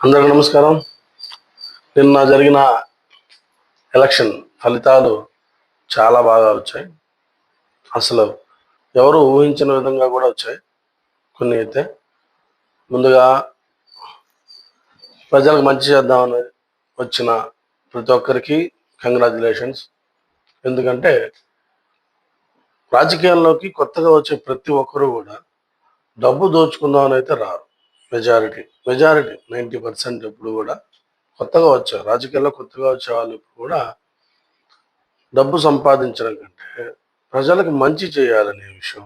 అందరికీ నమస్కారం. నిన్న జరిగిన ఎలక్షన్ ఫలితాలు చాలా బాగా వచ్చాయి. అసలు ఎవరు ఊహించిన విధంగా కూడా వచ్చాయి. కొన్ని అయితే ముందుగా ప్రజలకు మంచి చేద్దామని వచ్చిన ప్రతి ఒక్కరికి కంగ్రాచులేషన్స్. ఎందుకంటే రాజకీయాల్లోకి కొత్తగా వచ్చే ప్రతి ఒక్కరు కూడా డబ్బు దోచుకుందామని అయితే రారు. మెజారిటీ 90% ఎప్పుడు కూడా కొత్తగా వచ్చారు. రాజకీయాల్లో కొత్తగా వచ్చే వాళ్ళు ఇప్పుడు కూడా డబ్బు సంపాదించడం కంటే ప్రజలకు మంచి చేయాలనే విషయం,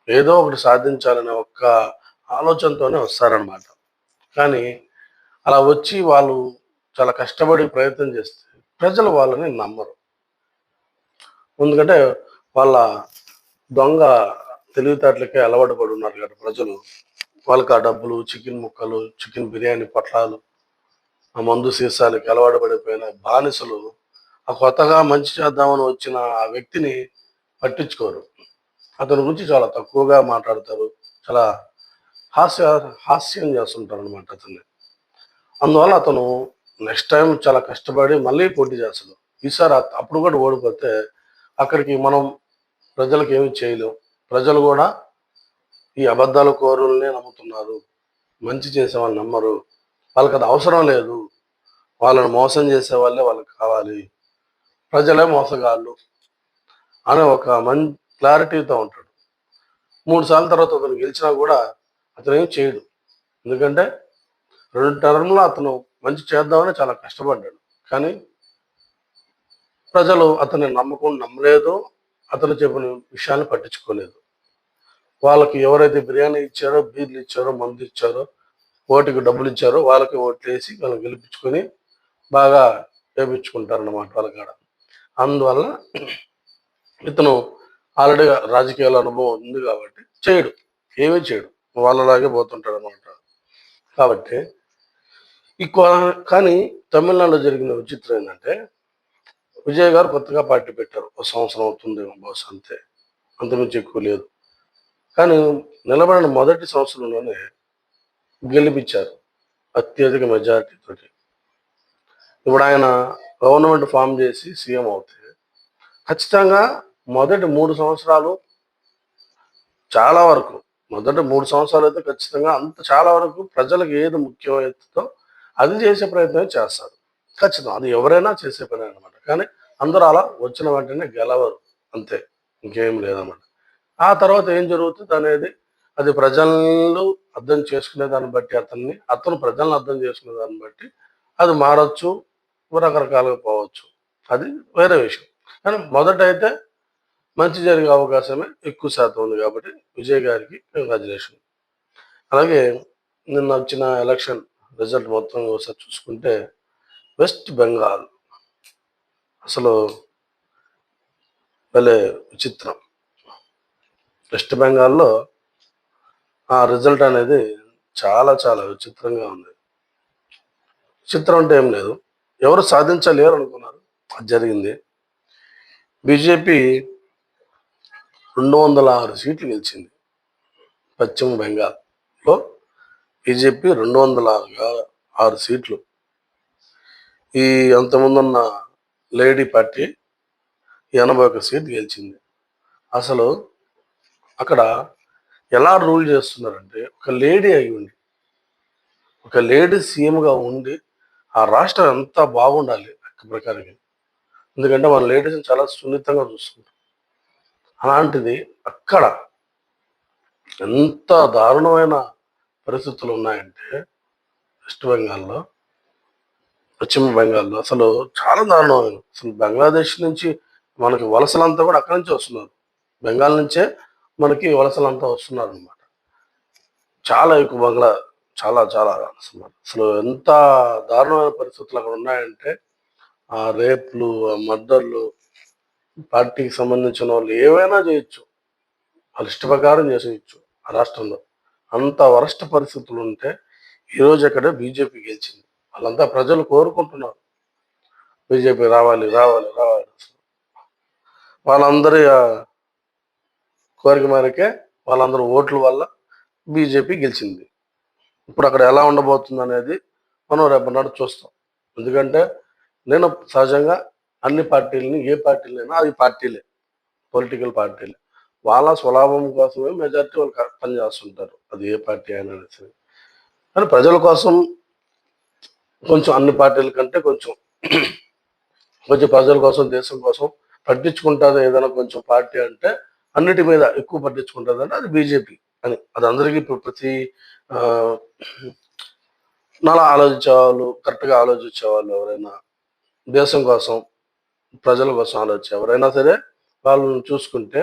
ఏదో ఒకటి సాధించాలనే ఒక్క ఆలోచనతోనే వస్తారనమాట. కానీ అలా వచ్చి వాళ్ళు చాలా కష్టపడి ప్రయత్నం చేస్తే ప్రజలు వాళ్ళని నమ్మరు. ఎందుకంటే వాళ్ళ దొంగ తెలివితేటలకే అలవాటు పడి ఉన్నారు కదా ప్రజలు. వాళ్ళకి ఆ డబ్బులు, చికెన్ ముక్కలు, చికెన్ బిర్యానీ పొట్లాలు, ఆ మందు సీసాలకి అలవాటు పడిపోయిన బానిసలు ఆ కొత్తగా మంచి చేద్దామని వచ్చిన ఆ వ్యక్తిని పట్టించుకోరు. అతని గురించి చాలా తక్కువగా మాట్లాడతారు. చాలా హాస్య హాస్యం చేస్తుంటారు అనమాట అతన్ని. అందువల్ల అతను నెక్స్ట్ టైం చాలా కష్టపడి మళ్ళీ పోటీ చేస్తాడు. ఈసారి అప్పుడు కూడా ఓడిపోతే అక్కడికి మనం ప్రజలకు ఏమి చేయలేం. ప్రజలు కూడా ఈ అబద్ధాల కోరుల్నే నమ్ముతున్నారు. మంచి చేసే వాళ్ళు నమ్మరు. వాళ్ళకి అది అవసరం లేదు. వాళ్ళని మోసం చేసే వాళ్ళే వాళ్ళకి కావాలి. ప్రజలే మోసగాళ్ళు అనే ఒక మంచి క్లారిటీతో ఉంటాడు. 3 సార్లు తర్వాత అతను గెలిచినా కూడా అతను ఏం చేయడు. ఎందుకంటే 2 టర్మ్లో అతను మంచి చేద్దామని చాలా కష్టపడ్డాడు. కానీ ప్రజలు అతన్ని నమ్మలేదు. అతను చెప్పిన విషయాన్ని పట్టించుకోలేదు. వాళ్ళకి ఎవరైతే బిర్యానీ ఇచ్చారో, బీర్లు ఇచ్చారో, మందు ఇచ్చారో, ఓటుకి డబ్బులు ఇచ్చారో వాళ్ళకి ఓట్లు వేసి వాళ్ళని గెలిపించుకొని బాగా వేపించుకుంటారన్నమాట వాళ్ళ కాడ. అందువల్ల ఇతను ఆల్రెడీ రాజకీయాల అనుభవం ఉంది కాబట్టి చేయడు, ఏమీ చేయడు, వాళ్ళలాగే పోతుంటాడు అనమాట. కాబట్టి కానీ తమిళనాడులో జరిగిన విచిత్రం ఏంటంటే విజయ్ గారు కొత్తగా పార్టీ పెట్టారు. 1 సంవత్సరం అవుతుంది బహుశా, అంతే, అంతమించి ఎక్కువ లేదు. కానీ నిలబడిన మొదటి సంవత్సరంలోనే గెలిపించారు అత్యధిక మెజారిటీ తోటి. ఇప్పుడు ఆయన గవర్నమెంట్ ఫామ్ చేసి సీఎం అవుతే ఖచ్చితంగా మొదటి 3 సంవత్సరాలు చాలా వరకు, మొదటి 3 సంవత్సరాలు అయితే ఖచ్చితంగా చాలా వరకు ప్రజలకు ఏది ముఖ్యమైతుందో అది చేసే ప్రయత్నం చేస్తారు. ఖచ్చితం, అది ఎవరైనా చేసే పని అనమాట. కానీ అందరూ అలా వచ్చిన వెంటనే గెలవరు, అంతే, ఇంకేం లేదన్నమాట. ఆ తర్వాత ఏం జరుగుతుంది అనేది అది ప్రజలు అర్థం చేసుకునే దాన్ని బట్టి, అతను ప్రజలను అర్థం చేసుకునే దాన్ని బట్టి అది మారచ్చు, రకరకాలుగా పోవచ్చు, అది వేరే విషయం. కానీ మొదట అయితే మంచి జరిగే అవకాశమే ఎక్కువ శాతం ఉంది. కాబట్టి విజయ్ గారికి కంగ్రాచులేషన్. అలాగే నిన్న వచ్చిన ఎలక్షన్ రిజల్ట్ మొత్తం ఒకసారి చూసుకుంటే వెస్ట్ బెంగాల్ అసలు భలే విచిత్రం. వెస్ట్ బెంగాల్లో ఆ రిజల్ట్ అనేది చాలా చాలా విచిత్రంగా ఉంది. విచిత్రం అంటే ఏం లేదు, ఎవరు సాధించలేరు అనుకున్నారు, అది జరిగింది. బీజేపీ 206 సీట్లు గెలిచింది. పశ్చిమ బెంగాల్లో బీజేపీ 206 సీట్లు. ఈ అంతకుముందున్న లేడీ పార్టీ 81 సీట్లు గెలిచింది. అసలు అక్కడ ఎలా రూల్ చేస్తున్నారంటే, ఒక లేడీ అయి ఉండి, ఒక లేడీ సీఎంగా ఉండి ఆ రాష్ట్రం ఎంత బాగుండాలి లెక్క ప్రకారంగా. ఎందుకంటే మన లేడీస్ని చాలా సున్నితంగా చూసుకుంటాం. అలాంటిది అక్కడ ఎంత దారుణమైన పరిస్థితులు ఉన్నాయంటే వెస్ట్ బెంగాల్లో, పశ్చిమ బెంగాల్లో అసలు చాలా దారుణమైన. అసలు బంగ్లాదేశ్ నుంచి మనకి వలసలంతా కూడా అక్కడి నుంచి వస్తున్నారు. బెంగాల్ నుంచే మనకి వలసలంతా వస్తున్నారు అనమాట. చాలా ఎక్కువ చాలా చాలా అసలు ఎంత దారుణమైన పరిస్థితులు అక్కడ ఉన్నాయంటే, ఆ రేప్లు, ఆ మర్డర్లు, పార్టీకి సంబంధించిన వాళ్ళు ఏవైనా చేయొచ్చు, వాళ్ళ ఇష్ట ప్రకారం చేసేయచ్చు ఆ రాష్ట్రంలో. అంత వరస్ట్ పరిస్థితులు ఉంటే ఈరోజు అక్కడ బీజేపీ గెలిచింది. వాళ్ళంతా ప్రజలు కోరుకుంటున్నారు బీజేపీ రావాలి రావాలి రావాలి. వాళ్ళందరి కోరిక మేరకే, వాళ్ళందరూ ఓట్ల వల్ల బీజేపీ గెలిచింది. ఇప్పుడు అక్కడ ఎలా ఉండబోతుంది అనేది మనం రేపటి చూస్తాం. ఎందుకంటే నేను సహజంగా అన్ని పార్టీలని, ఏ పార్టీలైనా అవి పార్టీలే, పొలిటికల్ పార్టీలే. వాళ్ళ స్వలాభం కోసమే మెజారిటీ వాళ్ళు పనిచేస్తుంటారు. అది ఏ పార్టీ అయినా సరే. కానీ ప్రజల కోసం కొంచెం అన్ని పార్టీల కంటే కొంచెం కొంచెం ప్రజల కోసం, దేశం కోసం పట్టించుకుంటారు ఏదైనా కొంచెం పార్టీ అంటే అన్నిటి మీద ఎక్కువ పట్టించుకుంటుందంటే అది బీజేపీ అని. అది అందరికీ ఇప్పుడు ప్రతి ఆహ్, నాలా ఆలోచించేవాళ్ళు, కరెక్ట్‌గా ఆలోచించేవాళ్ళు ఎవరైనా, దేశం కోసం, ప్రజల కోసం ఆలోచించే ఎవరైనా సరే వాళ్ళని చూసుకుంటే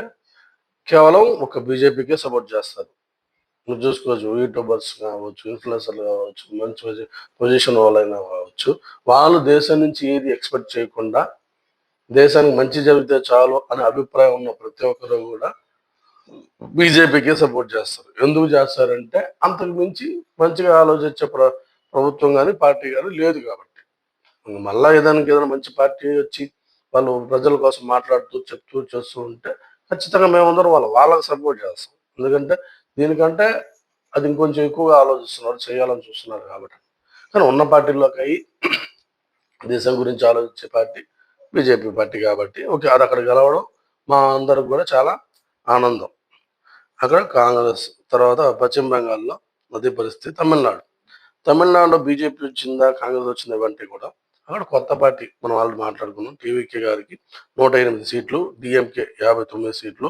కేవలం ఒక బీజేపీకే సపోర్ట్ చేస్తారు. నువ్వు చూసుకోవచ్చు యూట్యూబర్స్ కావచ్చు, ఇన్‌ఫ్లుయెన్సర్‌లు కావచ్చు, మంచి పొజిషన్ వాళ్ళైనా కావచ్చు. వాళ్ళు దేశం నుంచి ఏది ఎక్స్‌పెక్ట్ చేయకుండా దేశానికి మంచి జరిగితే చాలు అనే అభిప్రాయం ఉన్న ప్రతి ఒక్కరు కూడా బీజేపీకే సపోర్ట్ చేస్తారు. ఎందుకు చేస్తారంటే అంతకు మించి మంచిగా ఆలోచించే ప్రభుత్వం గాని, పార్టీ గాని లేదు కాబట్టి. మళ్ళా ఏదైనా మంచి పార్టీ వచ్చి వాళ్ళు ప్రజల కోసం మాట్లాడుతూ, చెప్తూ, చేస్తూ ఉంటే ఖచ్చితంగా మేమందరం వాళ్ళకి సపోర్ట్ చేస్తాం. ఎందుకంటే దీనికంటే అది ఇంకొంచెం ఎక్కువగా ఆలోచిస్తున్నారు, చేయాలని చూస్తున్నారు కాబట్టి. కానీ ఉన్న పార్టీల్లోకయి దేశం గురించి ఆలోచించే పార్టీ బీజేపీ పార్టీ కాబట్టి ఓకే. అది అక్కడ గెలవడం మా అందరికి కూడా చాలా ఆనందం. అక్కడ కాంగ్రెస్ తర్వాత పశ్చిమ బెంగాల్‌లో అదే పరిస్థితి. తమిళనాడులో బీజేపీ వచ్చిందా, కాంగ్రెస్ వచ్చిందా ఇవంటే కూడా అక్కడ కొత్త పార్టీ మనం ఆల్రెడీ మాట్లాడుకున్నాం. టీవీకే గారికి 108 సీట్లు, డీఎంకే 59 సీట్లు,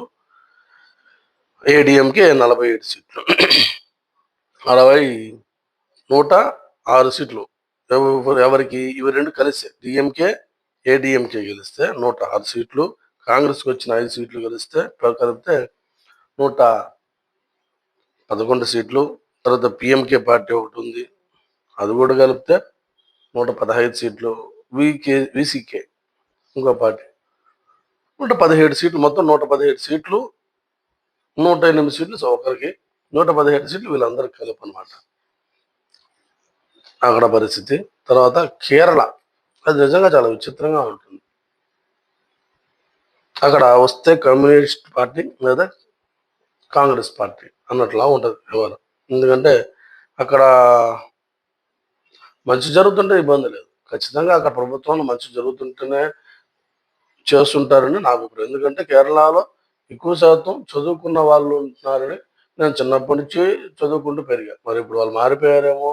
ఏడీఎంకే 47 సీట్లు. 60 106 సీట్లు. ఎవరికి ఇవి 2 కలిస్తే డీఎంకే, ఏడీఎంకే గెలిస్తే 106 సీట్లు. కాంగ్రెస్‌కి వచ్చిన 5 సీట్లు కలిపితే 111 సీట్లు. తర్వాత పీఎంకే పార్టీ ఒకటుంది. అది కూడా కలిపితే 115 సీట్లు. వీసీకే ఇంకో పార్టీ 117 సీట్లు. మొత్తం 117 సీట్లు, 108 సీట్లు ఒకరికి, 117 సీట్లు వీళ్ళందరికీ కలిపి అనమాట అక్కడ పరిస్థితి. తర్వాత కేరళ, అది నిజంగా చాలా విచిత్రంగా ఉంటుంది. అక్కడ వస్తే కమ్యూనిస్ట్ పార్టీ లేదా కాంగ్రెస్ పార్టీ అన్నట్లా ఉంటుంది వ్యవహారం. ఎందుకంటే అక్కడ మంచి జరుగుతుంటే ఇబ్బంది లేదు. ఖచ్చితంగా అక్కడ ప్రభుత్వంలో మంచి జరుగుతుంటేనే చేస్తుంటారని నా అభిప్రాయం. ఎందుకంటే కేరళలో ఎక్కువ శాతం చదువుకున్న వాళ్ళు ఉంటున్నారని నేను చిన్నప్పటి నుంచి చదువుకుంటూ పెరిగా. మరి ఇప్పుడు వాళ్ళు మారిపోయారేమో,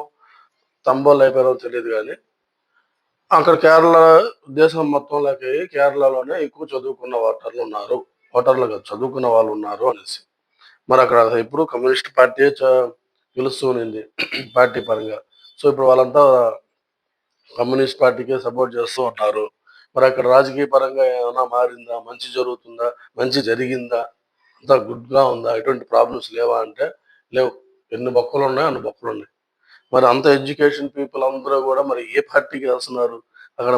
తంబోళ్ళు అయిపోయారో తెలీదు గానీ, అక్కడ కేరళ దేశం మొత్తంలోకి కేరళలోనే ఎక్కువ చదువుకున్న ఓటర్లు కాదు చదువుకున్న వాళ్ళు ఉన్నారు అనేసి. మరి అక్కడ ఎప్పుడు కమ్యూనిస్ట్ పార్టీయే గెలుస్తూ ఉన్నింది పార్టీ పరంగా. సో, ఇప్పుడు వాళ్ళంతా కమ్యూనిస్ట్ పార్టీకే సపోర్ట్ చేస్తూ ఉన్నారు. మరి అక్కడ రాజకీయ పరంగా ఏమైనా మారిందా? మంచి జరుగుతుందా? మంచి జరిగిందా? అంతా గుడ్‌గా ఉందా? ఎటువంటి ప్రాబ్లమ్స్ లేవా అంటే లేవు. ఎన్ని బొక్కలున్నాయో అన్ని బొక్కలున్నాయి. మరి అంత ఎడ్యుకేషన్ పీపుల్ అందరూ గూడా మరి ఏ పార్టీకి ఎస్తున్నారు? అక్కడ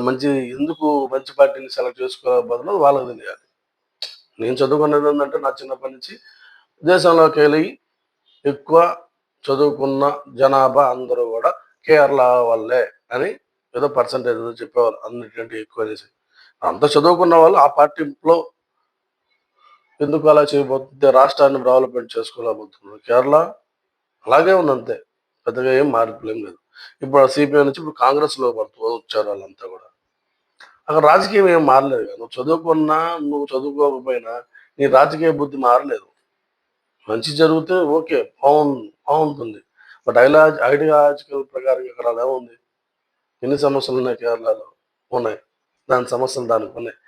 ఎందుకు మంచి పార్టీని సెలెక్ట్ చేసుకోవడం బదులు వాళ్ళకి తెలియాలి. నేను చదువుకున్నదేందంటే నా చిన్నప్పటి నుంచి దేశంలోకెళ్ళి ఎక్కువ చదువుకున్న జనాభా అందరూ గూడా కేరళ వాళ్ళే అని ఏదో పర్సెంటేజ్ ఏదో చెప్పేవాళ్ళు. అన్నిటికంటే ఎక్కువనేసి. అంత చదువుకున్న వాళ్ళు ఆ పార్టీలో ఎందుకు అలా చేయబోతుంటే రాష్ట్రాన్ని డెవలప్‌మెంట్ చేసుకోలేకపోతున్నారు. కేరళ అలాగే ఉందంతే. పెద్దగా ఏం మార్పులేం లేదు. ఇప్పుడు ఆ సీపీఎం నుంచి ఇప్పుడు కాంగ్రెస్‌లో వచ్చారు వాళ్ళంతా గూడా. అక్కడ రాజకీయం ఏం మారలేదు కదా! నువ్వు చదువుకున్నా, నువ్వు చదువుకోకపోయినా నీ రాజకీయ బుద్ధి మారలేదు. మంచి జరిగితే ఓకే. బావుంటుంది. బట్ ఐడియాలజికల్ ప్రకారం ఇక్కడ అలా ఉంది. ఎన్ని సమస్యలున్నాయి కేరళలో? ఉన్నాయి. దాని సమస్యలు దానికున్నాయి.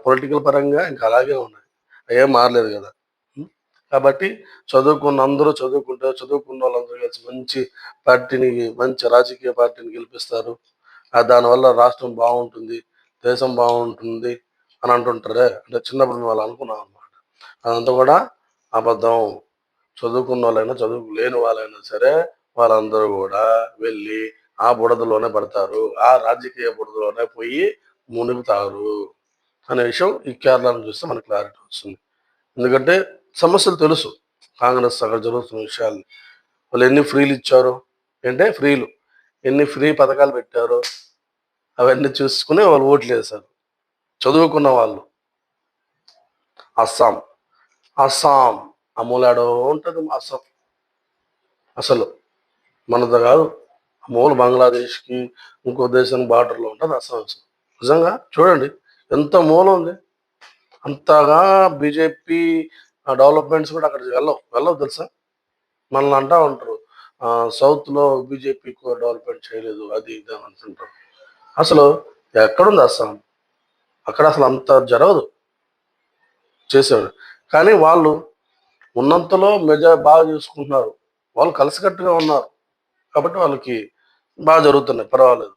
పొలిటికల్ పరంగా ఇంకా అలాగే ఉన్నాయి. అయేం మారలేదు గదా! హ్మ్. కాబట్టి అందరూ చదువుకున్నోళ్ళందరూ కలిసి మంచి పార్టీని, మంచి రాజకీయ పార్టీని గెలిపిస్తారు. దానివల్ల రాష్ట్రం బావుంటుంది, దేశం బావుంటుంది అని అంటుంటారే! అంటే చిన్నప్పుడు మేము అలా అనుకున్నాం అన్నమాట. అదంతా గూడా అబద్ధం. చదువుకున్నోళ్ళైనా, చదువు లేని వాళ్ళైనా సరే వాళ్ళందరూ గూడా వెళ్ళి ఆ బుడదలోనే పడతారు. ఆ రాజకీయ బురదలోనే పోయి మునుగుతారు అనే విషయం ఈ కేరళను చూస్తే మనకు క్లారిటీ వస్తుంది. ఎందుకంటే సమస్యలు తెలుసు. కాంగ్రెస్ అక్కడ జరుగుతున్న విషయాలు. వాళ్ళు ఎన్ని ఫ్రీలు ఇచ్చారో, ఫ్రీలు. ఎన్ని ఫ్రీ పథకాలు పెట్టారో అవన్నీ చూసుకుని వాళ్ళు ఓట్లేశారు. చదువుకున్న వాళ్ళు. అస్సాం, అస్సాం అమ్మోలాడో ఉంటది అస్సాం. అసలు మనది కాదు. మూల బంగ్లాదేశ్కి ఇంకో దేశానికి బార్డర్లో ఉంటుంది అస్సాం. నిజంగా చూడండి ఎంత మూల ఉంది. అంతగా బీజేపీ డెవలప్మెంట్స్ కూడా అక్కడ వెళ్ళవు తెలుసా. మనల్ని అంటా ఉంటారు సౌత్లో బీజేపీ డెవలప్మెంట్ చేయలేదు అది ఇది అని అంటుంటారు. అసలు ఎక్కడుంది అస్సాం? అక్కడ అసలు అంత జరగదు చేసేవాడు. కానీ వాళ్ళు ఉన్నంతలో బాగా చూసుకుంటున్నారు. వాళ్ళు కలిసికట్టుగా ఉన్నారు కాబట్టి వాళ్ళకి బాగా జరుగుతున్నాయి, పర్వాలేదు.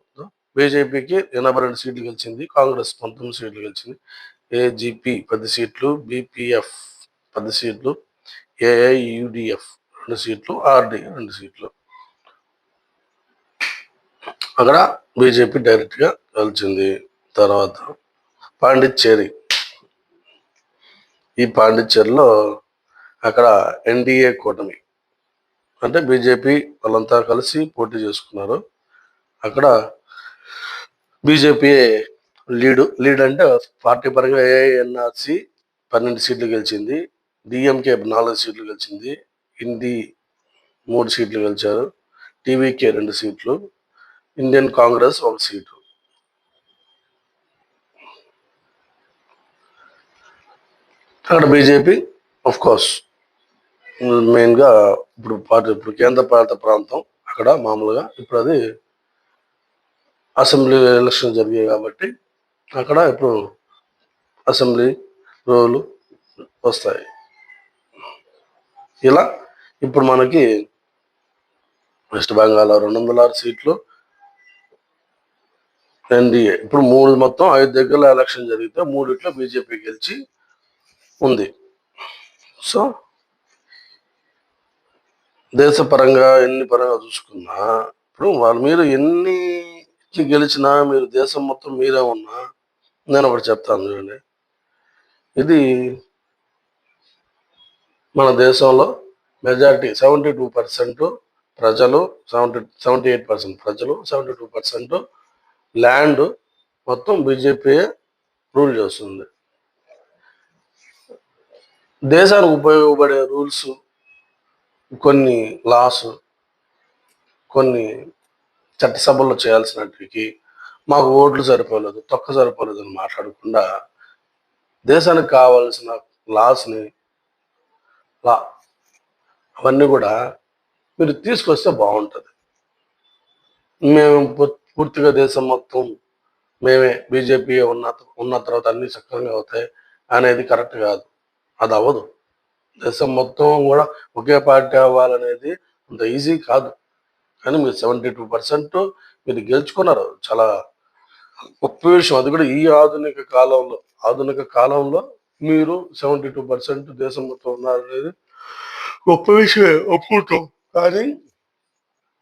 బీజేపీకి 82 సీట్లు గెలిచింది, కాంగ్రెస్ 19 సీట్లు గెలిచింది, ఏజీపీ 10 సీట్లు, బీపీఎఫ్ 10 సీట్లు, ఏఐయుడిఎఫ్ 2 సీట్లు, ఆర్డి 2 సీట్లు. అక్కడ బీజేపీ డైరెక్ట్గా గెలిచింది. తర్వాత పాండిచ్చేరి, ఈ పాండిచ్చేరిలో అక్కడ ఎన్డీఏ కూటమి అంటే బీజేపీ వాళ్ళంతా కలిసి పోటీ చేసుకున్నారు. అక్కడ బీజేపీ లీడ్ అంటే పార్టీ పరంగా ఏఎన్ఆర్సి 12 సీట్లు గెలిచింది, డిఎంకే 4 సీట్లు గెలిచింది, ఇండి 3 సీట్లు గెలిచారు, టీవీకే 2 సీట్లు, ఇండియన్ కాంగ్రెస్ 1 సీటు. అక్కడ బీజేపీ ఆఫ్ కోర్స్ మెయిన్గా ఇప్పుడు కేంద్ర పాలిత ప్రాంతం అక్కడ మామూలుగా ఇప్పుడు అది అసెంబ్లీ ఎలక్షన్ జరిగాయి కాబట్టి అక్కడ ఇప్పుడు అసెంబ్లీ రోలు వస్తాయి. ఇలా ఇప్పుడు మనకి వెస్ట్ బెంగాల్ 206 సీట్లు, ఎన్డీఏ ఇప్పుడు మొత్తం 5 దగ్గరలో ఎలక్షన్ జరిగితే 3 బీజేపీ గెలిచి ఉంది. సో దేశపరంగా ఎన్ని పరంగా చూసుకున్నా ఇప్పుడు మీరు ఎన్ని గెలిచినా మీరు దేశం మొత్తం మీరే ఉన్నా నేను ఒకటి చెప్తాను చూడండి, ఇది మన దేశంలో మెజారిటీ 72% ప్రజలు, 78% ప్రజలు, 72% ల్యాండ్ మొత్తం బీజేపీ రూల్ చేస్తుంది. దేశానికి ఉపయోగపడే రూల్స్ కొన్ని లాస్, కొన్ని చట్టసభల్లో చేయాల్సినటికి మాకు ఓట్లు సరిపోలేదు, తొక్క సరిపోలేదు అని మాట్లాడకుండా దేశానికి కావాల్సిన లాస్ని అవన్నీ కూడా మీరు తీసుకొస్తే బాగుంటుంది. మేము పూర్తిగా దేశం మొత్తం మేమే బీజేపీ ఉన్న తర్వాత అన్ని సక్రమంగా అవుతాయి అనేది కరెక్ట్ కాదు, అది అవ్వదు. దేశం మొత్తం కూడా ఒకే పార్టీ అవ్వాలనేది అంత ఈజీ కాదు. కానీ మీరు 72% మీరు గెలుచుకున్నారు, చాలా గొప్ప విషయం. అది కూడా ఈ ఆధునిక కాలంలో మీరు 72% దేశం మొత్తం ఉన్నారనేది గొప్ప విషయమే, ఒప్పుకుంటాం. కానీ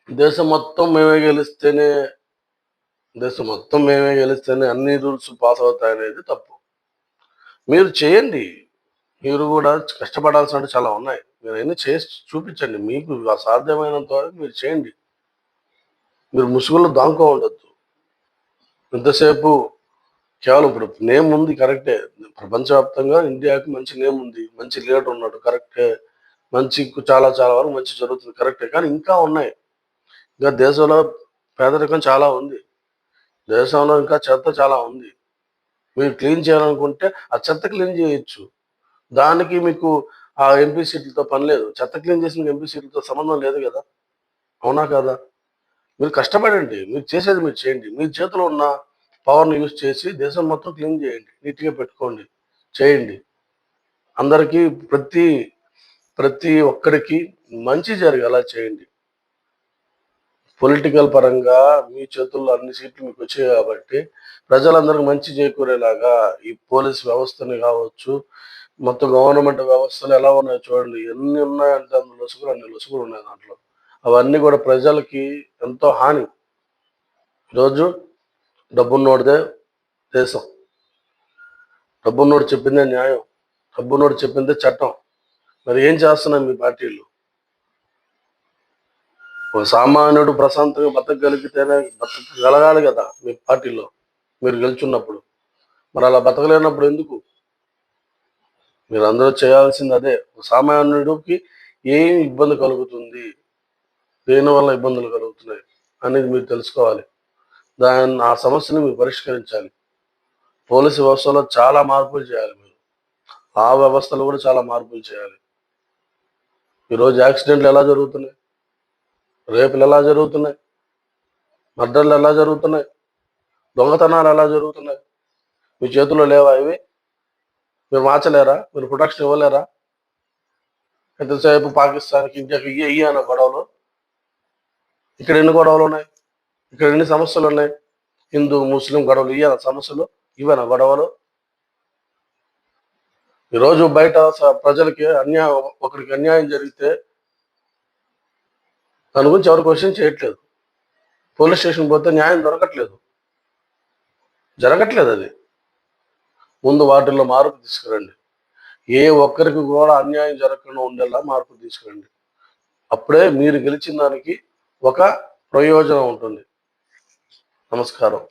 దేశం మొత్తం మేమే గెలిస్తేనే అన్ని రూల్స్ పాస్ అవుతాయనేది తప్పు. మీరు చేయండి, మీరు కూడా కష్టపడాల్సినవి చాలా ఉన్నాయి, మీరు అన్నీ చేసి చూపించండి, మీకు సాధ్యమైనంత వరకు మీరు చేయండి. మీరు ముసుగులో దాంకో ఉండొద్దు. ఎంతసేపు కేవలం ఇప్పుడు నేమ్ ఉంది కరెక్టే, ప్రపంచవ్యాప్తంగా ఇండియాకి మంచి నేమ్ ఉంది, మంచి లీడర్ ఉన్నాడు కరెక్టే, చాలా చాలా వరకు మంచి జరుగుతుంది కరెక్టే. కానీ ఇంకా ఉన్నాయి, ఇంకా దేశంలో పేదరికం చాలా ఉంది, దేశంలో ఇంకా చెత్త చాలా ఉంది. మీరు క్లీన్ చేయాలనుకుంటే ఆ చెత్త క్లీన్ చేయొచ్చు, దానికి మీకు ఆ ఎంపీ సీట్లతో పని లేదు. చెత్త క్లీన్ చేసిన ఎంపీ సీట్లతో సంబంధం లేదు కదా, అవునా కదా? మీరు కష్టపడండి, మీరు చేసేది మీరు చేయండి, మీ చేతిలో ఉన్న పవర్ని యూజ్ చేసి దేశం మొత్తం క్లీన్ చేయండి, నీట్గా పెట్టుకోండి, చేయండి. అందరికీ ప్రతి ఒక్కరికి మంచి జరిగేలా చేయండి. పొలిటికల్ పరంగా మీ చేతుల్లో అన్ని సీట్లు మీకు వచ్చాయి కాబట్టి ప్రజలందరికీ మంచి చేకూరేలాగా ఈ పోలీస్ వ్యవస్థని కావచ్చు, మొత్తం గవర్నమెంట్ వ్యవస్థలు ఎలా ఉన్నాయో చూడండి, ఎన్ని ఉన్నాయంటే అన్ని లొసుగులు ఉన్నాయి దాంట్లో. అవన్నీ కూడా ప్రజలకి ఎంతో హాని. ఈరోజు డబ్బున్నోడిదే దేశం, డబ్బున్నోడు చెప్పిందే న్యాయం, డబ్బున్నోడు చెప్పిందే చట్టం. మరి ఏం చేస్తున్నాయి మీ పార్టీలు? ఒక సామాన్యుడు ప్రశాంతంగా బతకగలగాలి కదా మీ పార్టీలో మీరు గెలుచున్నప్పుడు. మరి అలా బతకలేనప్పుడు ఎందుకు? మీరు అందరూ చేయాల్సింది అదే. సామాన్యుడికి ఏం ఇబ్బంది కలుగుతుంది, దేనివల్ల ఇబ్బందులు కలుగుతున్నాయి, అనేది మీరు తెలుసుకోవాలి. ఆ సమస్యను మీరు పరిష్కరించాలి. పోలీసు వ్యవస్థలో చాలా మార్పులు చేయాలి మీరు. ఆ వ్యవస్థలో కూడా చాలా మార్పులు చేయాలి. ఈరోజు యాక్సిడెంట్లు ఎలా జరుగుతున్నాయి, రేపులు ఎలా జరుగుతున్నాయి, మర్డర్లు ఎలా జరుగుతున్నాయి, దొంగతనాలు ఎలా జరుగుతున్నాయి? మీ చేతుల్లో లేవా ఇవి? మీరు మార్చలేరా? మీరు ప్రొటెక్షన్ ఇవ్వలేరా? ఎంతసేపు పాకిస్తాన్కి ఇండియాకి ఇయ్యి అన్న గొడవలు. ఇక్కడ ఎన్ని గొడవలు ఉన్నాయి? ఇక్కడ ఎన్ని సమస్యలు ఉన్నాయి? హిందూ ముస్లిం గొడవలు ఇయ్యన సమస్యలు, ఇవేనా గొడవలు? ఈరోజు బయట ప్రజలకి ఒకరికి అన్యాయం జరిగితే దాని గురించి ఎవరు క్వశ్చన్ చేయట్లేదు. పోలీస్ స్టేషన్ పోతే న్యాయం జరగట్లేదు. అది ముందు వాటిల్లో మార్పు తీసుకురండి. ఏ ఒక్కరికి కూడా అన్యాయం జరగకుండా ఉండేలా మార్పు తీసుకురండి. అప్పుడే మీరు గెలిచిన దానికి ఒక ప్రయోజనం ఉంటుంది. నమస్కారం.